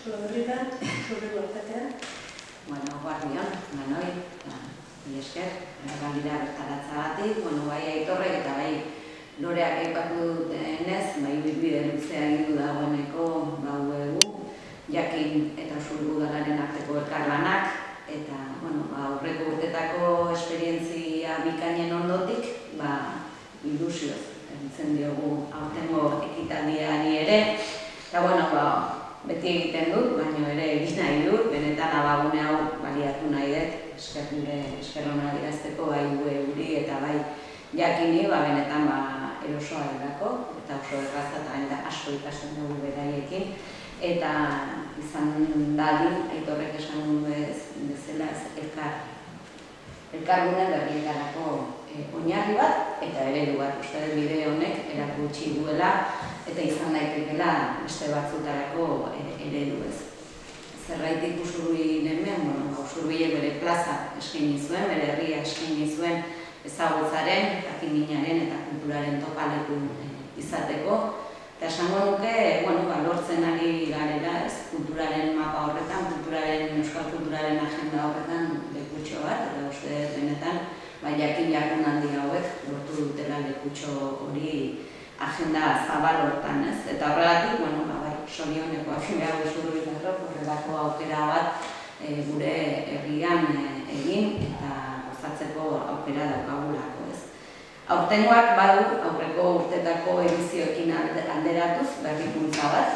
Rodriga, zure guartatea. Guardian, manoi, esker, galdera bertaratzagatik, bai Aitorrek eta bai Loreak aipatu denez, ibilbide luzea egin du dagoeneko egu, jakin eta Usurbilgo udalaren arteko elkarlanak, eta aurreko urtetako esperientzia bikainen ondotik, ilusioz egiten diogu aurtengo ekitaldiari ere, eta beti egiten dut, baina ere egin nahi dut, benetan abagune hau baliatu nahi dut, esker hona dirazteko bai guri eta bai jakini, benetan erosoa edako, eta oso erraza eta asko ikasten dugu beraiekin, eta izan dadin, Aitorrek esan dugu bezala elkargune berrietarako oinarri bat eta eredu bat. Uste dut bide honek erakutsi duela eta izan daitekeela beste batzutarako eredu ez. Zerraitik Usurbil hemen, Usurbilek bere plaza eskaini zuen, bere herria eskaini zuen ezagutzaren, jakinminaren eta kulturaren topaleku izateko. Eta esango nuke, lortzen ari garela ez, kulturaren mapa horretan, euskal kulturaren agenda horretan lekutxo bat, eta uste benetan, jakin jardun handi hauek lortu dutela lekutxo hori agenda zabal horretan ez. Eta horregatik, sorioneko agenda Usurbildarrok horrelako aukera bat gure herrian egin eta gozatzeko aukera daukagulako ez. Aurtengoak badu aurreko urtetako edizioekin alderatuz berrikuntza bat,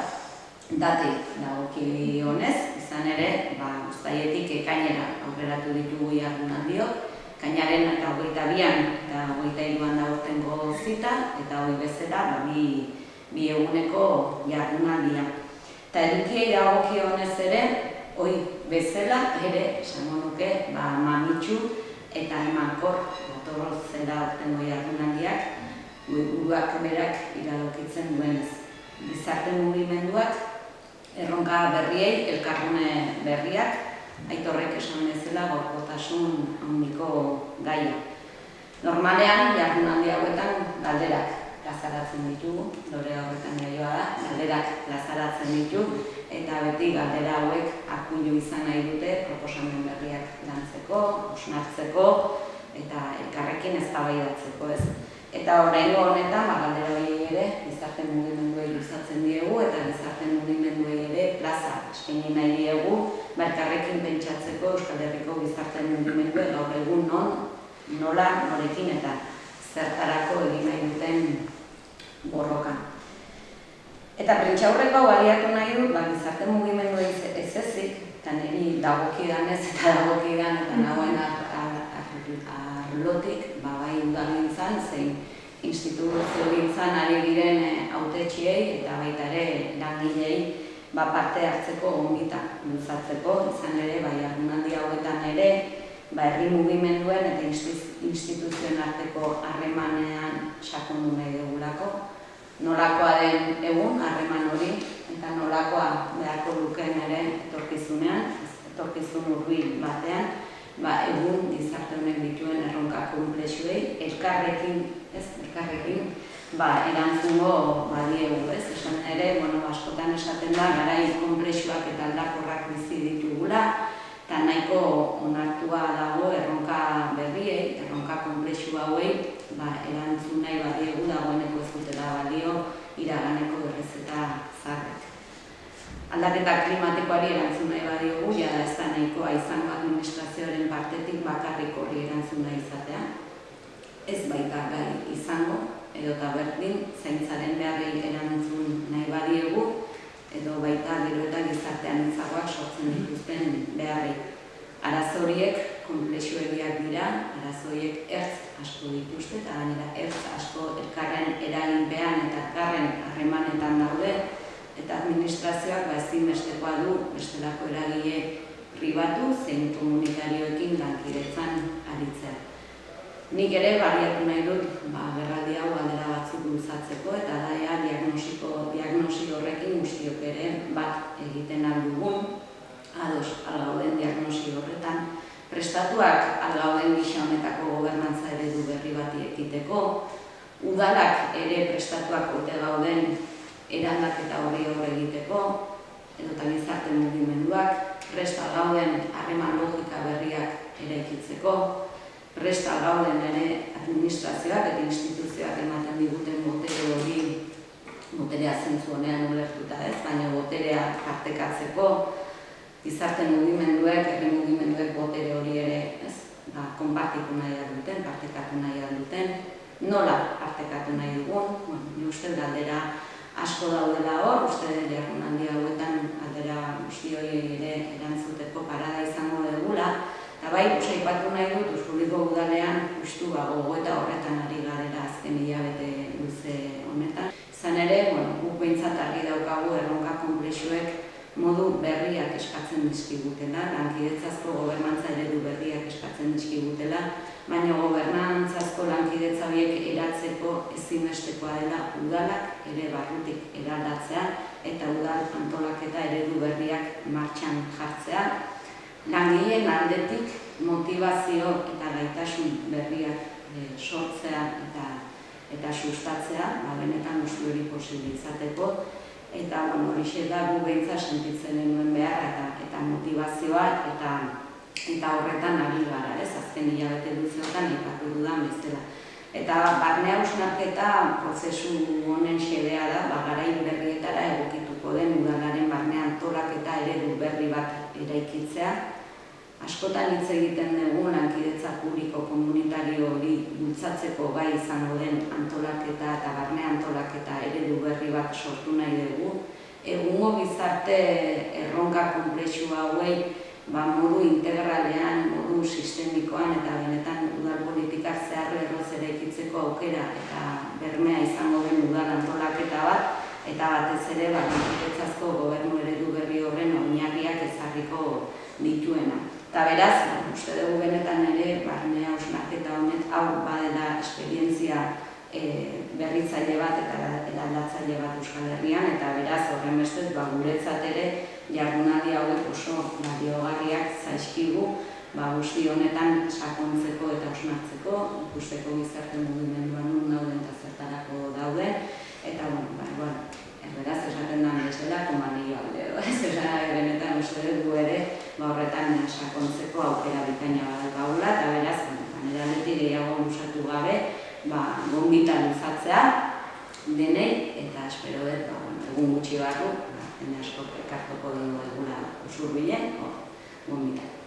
datik dagokionez, izan ere, uztailetik ekainera aurreratu ditugu jardunaldiok, ekainaren 22an eta 23an da aurtengo zita, eta hori bezala bi eguneko jardunaldia. Eta edukiei dagokionez ere, hori bezala ere, esango nuke, mamitsu eta emankor zela aurtengo jardunaldiak, buruak berak iradokitzen duenez. Gizarte mugimenduak, erronka berriei, elkargune berriak, Aitorrek esan bezala gaurkotasun handiko gaia. Normalean, jardunaldi hauetan galderak plazaratzen ditugu, Lore horretan jaioa da, galderak plazaratzen ditugu, eta beti galdera hauek akuilu izan nahi dute proposamen berriak lantzeko, osnartzeko, eta elkarrekin eztabaidatzeko ez. Eta oraingo honetan, galdera horiei ere, gizarte mugimenduei luzatzen diegu, eta gizarte mugimenduei ere plaza eskaini nahi diegu, elkarrekin pentsatzeko Euskal Herriko gizarte mugimenduek gaur egun nola, norekin eta zertarako egin nahi duten borrokan. Eta prentsaurreko baliatu nahi dut, gizarte mugimenduei ez ezik, eta niri dagokidanez eta dagokidan eta nagoen arlotik, bai udagintzan, zein instituziogintzan ari diren hautetsiei eta baita ere langilei parte hartzeko gonbita luzatzeko, izan ere, jardunaldi hauetan ere, herri mugimenduen eta instituzioen arteko harremanean sakondu nahi dugulako. Nolakoa den egun, harreman hori, eta nolakoa beharko lukeen ere etorkizunean, etorkizun hurbil batean, egun gizarte honek dituen erronka konplexuei, elkarrekin, erantzungo badiegu, ez? Esan ere, askotan esaten da, garai konplexuak eta aldakorrak bizi ditugula, eta nahiko onartua dago erronka berriei, erronka konplexu hauei, erantzun nahi badiegu dagoeneko ez dutela balio iraganeko errezeta zaharrek. Aldaketa klimatikoari erantzun nahi badiogu, jada ez da nahikoa izango administrazioaren partetik bakarrik horri erantzun nahi izatea. Ez baita gai izango, edota berdin, zaintzaren beharrei erantzun nahi badiegu, edo baita gero eta gizartean itzagoak sortzen dituzten beharrei. Arazo horiek konplexuegiak dira, arazo horiek ertz asko dituzte, eta gainera ertz asko elkarren eraginpean eta elkarren harremanetan daude, eta administrazioak ezinbestekoa du bestelako eragile pribatu zein komunitarioekin lankidetzan aritzea. Nik ere baliatu nahi dut berraldi hau galdera batzuk luzatzeko eta daia diagnosi horrekin guztiok ere bat egiten aldugun, ados algauden diagnosi horretan, prestatuak algauden gisa honetako gobernantza eredu berri bati ekiteko, udalak ere prestatuak ote gauden eraldaketa horri egiteko, edota gizarte presta gauden harreman logika berriak eraikitzeko, presta gauden ere administrazioak eta instituzioak ematen diguten botere hori, boterea zentzu honean ulertuta ez, baina boterea partekatzeko, gizarte mugimenduek, herri mugimenduek botere hori ere konpartitu nahi duten, partekatu nahi duten, nola partekatu nahi dugun, ni uste galdera asko daudela hor, uste jardunaldi hauetan galdera guztioi ere erantzuteko parada izango dugula, eta bai, aipatu nahi dut, Usuriko udalean justu gogoeta horretan ari garela azken hilabete luze honetan. Izan ere, guk behintzat argi daukagu erronka konplexuek modu berriak eskatzen dizkigutela, lankidetzazko gobernantza eredu berriak eskatzen dizkigutela, baina gobernantzazko lankidetza horiek eratzeko ezinbestekoa dela udalak ere barrutik eraldatzea eta udal antolaketa eredu berriak martxan jartzea, langileen aldetik motivazio eta gaitasun berriak sortzea eta sustatzea, benetan guzti hori posible izateko, eta horixe da gu behintzat sentitzen genuen beharra eta motivazioa eta horretan ari gara, azken hilabete luzeotan aipatu dudan bezala. Eta barne hausnarketa prozesu honen xedea da, garai berrietara egokituko den udalaren barne antolaketa eredu berri bat eraikitzea. Askotan hitz egiten dugu lankidetza publiko komunitario hori bultzatzeko gai izango den antolaketa eta barne antolaketa eredu berri bat sortu nahi dugu. Egungo gizarte erronka konplexu hauei modu integralean, modu sistemikoan eta benetan udal politikak zehar-lerroz eraikitzeko aukera eta bermea izango den udal antolaketa bat, eta batez ere lankidetzazko gobernu eredu berri horren oinarriak ezarriko dituena. Eta beraz, uste dugu benetan ere, barne hausnarketa honek hau badela esperientzia berritzaile bat eta eraldatzaile bat Euskal Herrian, eta beraz, horren bestez, guretzat ere, jardunaldi hauek oso baliogarriak zaizkigu, guzti honetan sakontzeko eta hausnartzeko, ikusteko gizarte mugimenduan nun dauden eta zertarako dauden, eta, beraz, esaten da bezala, komanillo alde edo, benetan uste dugu ere, horretan sakontzeko aukera bikaina badakagula, eta beraz, eraletik gehiago lusatu gabe, gonbita luzatzea denei, eta espero dut, egun gutxi barru, jende asko ekartoko dugu egula Usurbilen, gonbita.